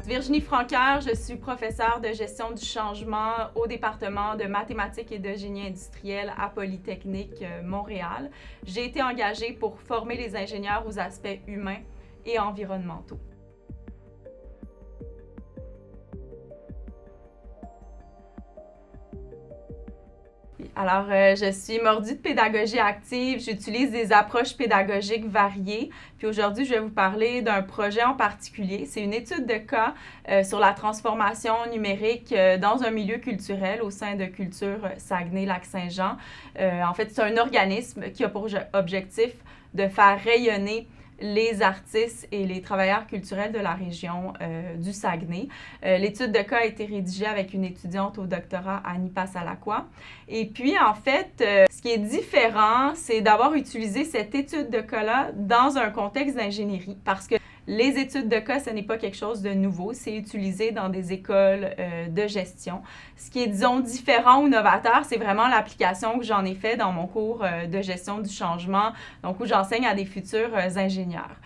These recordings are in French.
Virginie Francaire, je suis professeure de gestion du changement au département de mathématiques et de génie industriel à Polytechnique Montréal. J'ai été engagée pour former les ingénieurs aux aspects humains et environnementaux. Alors, je suis mordue de pédagogie active. J'utilise des approches pédagogiques variées. Puis aujourd'hui, je vais vous parler d'un projet en particulier. C'est une étude de cas sur la transformation numérique dans un milieu culturel au sein de Culture Saguenay-Lac-Saint-Jean. En fait, c'est un organisme qui a pour objectif de faire rayonner les artistes et les travailleurs culturels de la région du Saguenay. L'étude de cas a été rédigée avec une étudiante au doctorat, Annie Passalacqua. Et puis, en fait, ce qui est différent, c'est d'avoir utilisé cette étude de cas-là dans un contexte d'ingénierie, parce que les études de cas, ce n'est pas quelque chose de nouveau. C'est utilisé dans des écoles de gestion. Ce qui est, disons, différent ou novateur, c'est vraiment l'application que j'en ai fait dans mon cours de gestion du changement, donc où j'enseigne à des futurs ingénieurs.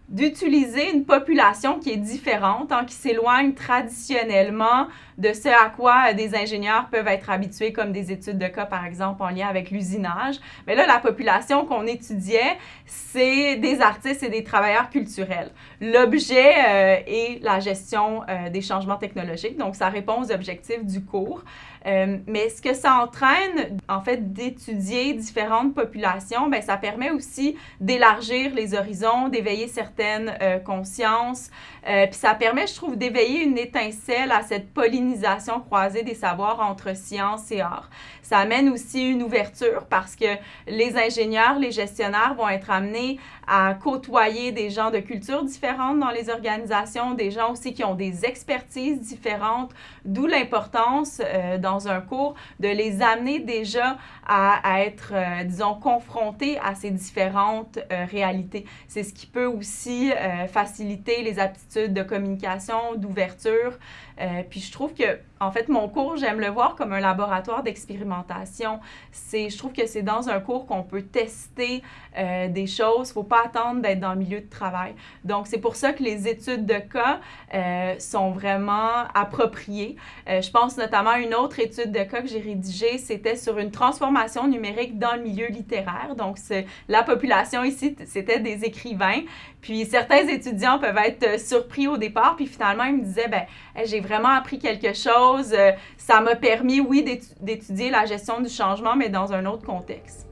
D'utiliser une population qui est différente, qui s'éloigne traditionnellement de ce à quoi des ingénieurs peuvent être habitués, comme des études de cas, par exemple, en lien avec l'usinage. Mais là, la population qu'on étudiait, c'est des artistes et des travailleurs culturels. L'objet est la gestion des changements technologiques, donc ça répond aux objectifs du cours. Mais ce que ça entraîne, en fait, d'étudier différentes populations, bien, ça permet aussi d'élargir les horizons, d'éveiller certaines consciences. Puis ça permet, je trouve, d'éveiller une étincelle à cette pollinisation croisée des savoirs entre sciences et arts. Ça amène aussi une ouverture parce que les ingénieurs, les gestionnaires vont être amenés à côtoyer des gens de cultures différentes dans les organisations, des gens aussi qui ont des expertises différentes, d'où l'importance dans un cours de les amener déjà à être, disons, confrontés à ces différentes réalités. C'est ce qui peut aussi faciliter les aptitudes de communication, d'ouverture. Puis je trouve que, en fait, mon cours, j'aime le voir comme un laboratoire d'expérimentation. Je trouve que c'est dans un cours qu'on peut tester des choses. Il ne faut pas attendre d'être dans le milieu de travail. Donc, c'est pour ça que les études de cas sont vraiment appropriées. Je pense notamment à une autre étude de cas que j'ai rédigée. C'était sur une transformation numérique dans le milieu littéraire. Donc, la population ici, c'était des écrivains. Puis, certains étudiants peuvent être surpris au départ. Puis, finalement, ils me disaient, bien, j'ai vraiment appris quelque chose. Ça m'a permis, oui, d'étudier la gestion du changement, mais dans un autre contexte.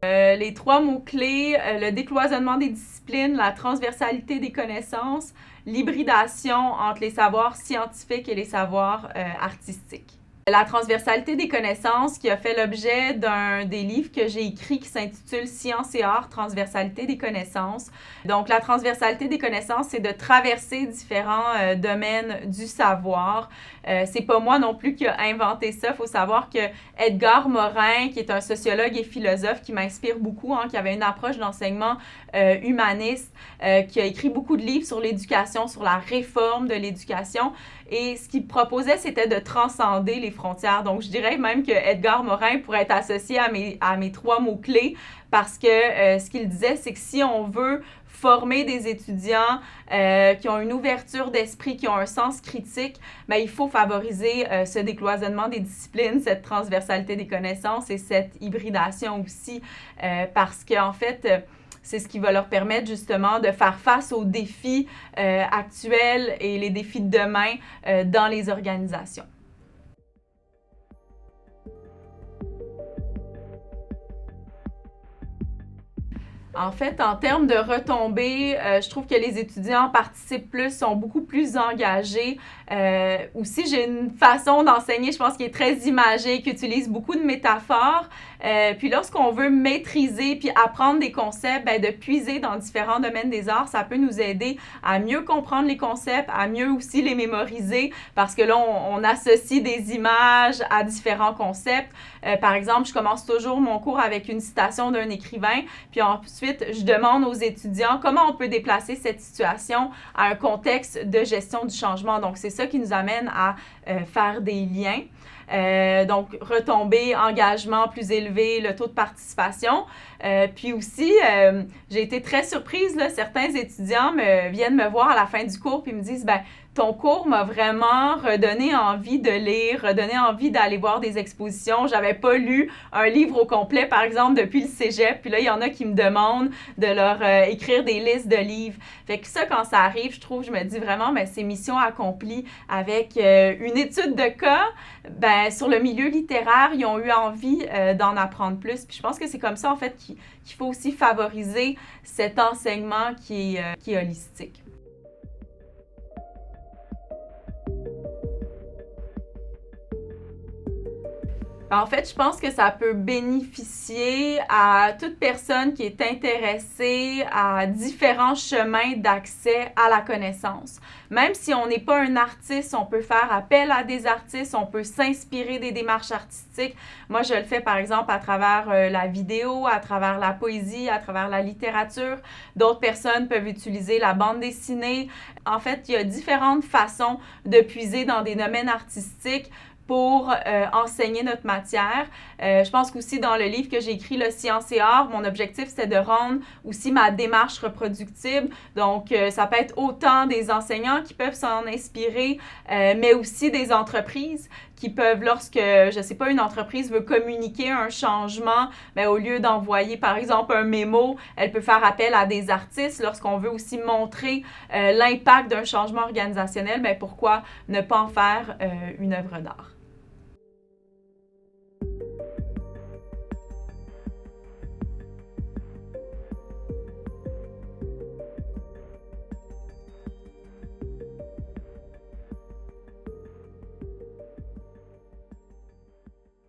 Les trois mots-clés, le décloisonnement des disciplines, la transversalité des connaissances, l'hybridation entre les savoirs scientifiques et les savoirs artistiques. La transversalité des connaissances qui a fait l'objet d'un des livres que j'ai écrit qui s'intitule « Sciences et arts, transversalité des connaissances ». Donc, la transversalité des connaissances, c'est de traverser différents domaines du savoir. C'est pas moi non plus qui a inventé ça. Il faut savoir que Edgar Morin, qui est un sociologue et philosophe qui m'inspire beaucoup, qui avait une approche d'enseignement humaniste, qui a écrit beaucoup de livres sur l'éducation, sur la réforme de l'éducation. Et ce qu'il proposait, c'était de transcender les frontières. Donc, je dirais même que Edgar Morin pourrait être associé à mes trois mots-clés parce que ce qu'il disait, c'est que si on veut former des étudiants qui ont une ouverture d'esprit, qui ont un sens critique, bien, il faut favoriser ce décloisonnement des disciplines, cette transversalité des connaissances et cette hybridation aussi parce qu'en fait, c'est ce qui va leur permettre justement de faire face aux défis actuels et les défis de demain dans les organisations. En fait, en termes de retombées, je trouve que les étudiants participent plus, sont beaucoup plus engagés. Aussi, j'ai une façon d'enseigner, je pense, qui est très imagée, qui utilise beaucoup de métaphores. Puis lorsqu'on veut maîtriser puis apprendre des concepts, bien, de puiser dans différents domaines des arts, ça peut nous aider à mieux comprendre les concepts, à mieux aussi les mémoriser, parce que là, on associe des images à différents concepts. Par exemple, je commence toujours mon cours avec une citation d'un écrivain, puis ensuite, ensuite, je demande aux étudiants comment on peut déplacer cette situation à un contexte de gestion du changement. Donc, c'est ça qui nous amène à faire des liens. Donc, retombées, engagement plus élevé, le taux de participation. Puis aussi, j'ai été très surprise, là, certains étudiants viennent me voir à la fin du cours puis me disent, ben, ton cours m'a vraiment redonné envie de lire, redonné envie d'aller voir des expositions. J'avais pas lu un livre au complet, par exemple, depuis le cégep. Puis là, il y en a qui me demandent de leur écrire des listes de livres. Fait que ça, quand ça arrive, je me dis vraiment, ben, c'est mission accomplie avec une étude de cas. Ben, sur le milieu littéraire, ils ont eu envie d'en apprendre plus. Puis je pense que c'est comme ça, en fait, qu'il faut aussi favoriser cet enseignement qui est holistique. En fait, je pense que ça peut bénéficier à toute personne qui est intéressée à différents chemins d'accès à la connaissance. Même si on n'est pas un artiste, on peut faire appel à des artistes, on peut s'inspirer des démarches artistiques. Moi, je le fais par exemple à travers la vidéo, à travers la poésie, à travers la littérature. D'autres personnes peuvent utiliser la bande dessinée. En fait, il y a différentes façons de puiser dans des domaines artistiques pour enseigner notre matière. Je pense qu'aussi dans le livre que j'ai écrit, le Sciences et Arts, mon objectif, c'était de rendre aussi ma démarche reproductible. Donc, ça peut être autant des enseignants qui peuvent s'en inspirer, mais aussi des entreprises qui peuvent, lorsque, je ne sais pas, une entreprise veut communiquer un changement, bien, au lieu d'envoyer, par exemple, un mémo, elle peut faire appel à des artistes. Lorsqu'on veut aussi montrer l'impact d'un changement organisationnel, bien, pourquoi ne pas en faire une œuvre d'art?